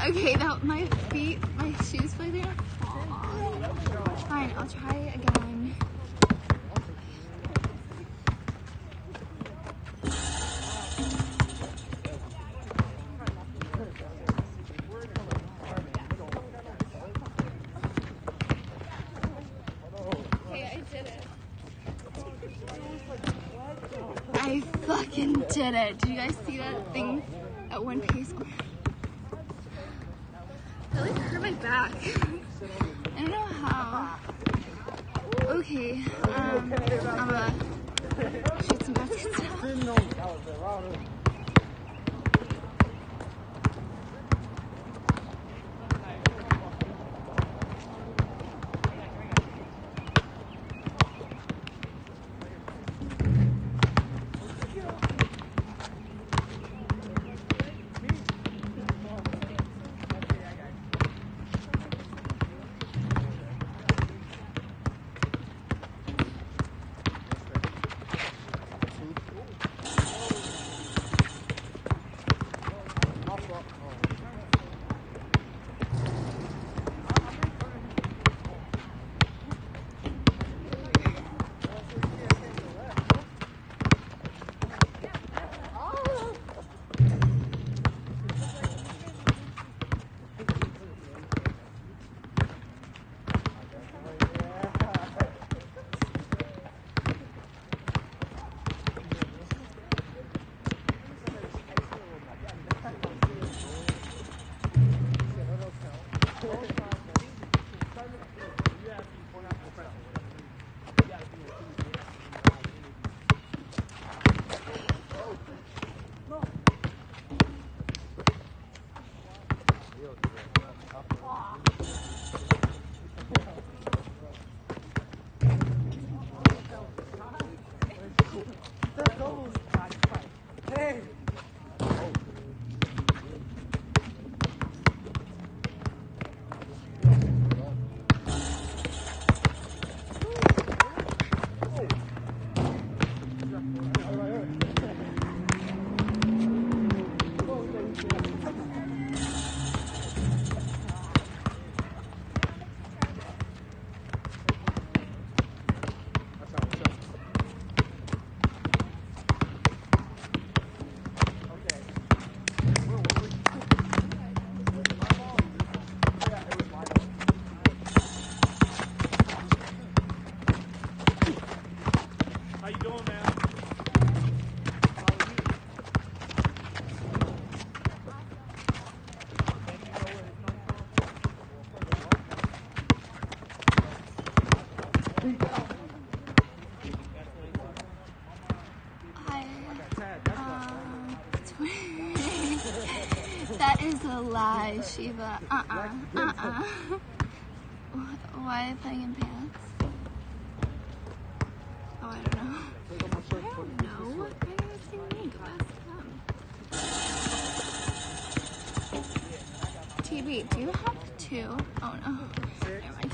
Okay, my shoes fell down. Fine, I'll try again. Okay, I did it. I fucking did it. Did you guys see that thing at one piece? It like hurt my back. I don't know how. Okay, I'm gonna shoot some baskets now. How you doing, man? That is a lie, Shiva. Why are you playing in pants? Oh, I don't know. I don't know. They're gonna see me. Go ask them. TV, do you have two? Oh no. Never mind.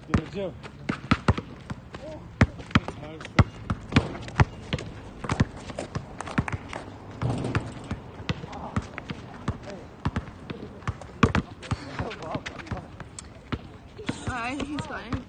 Get the gym. I think he's going.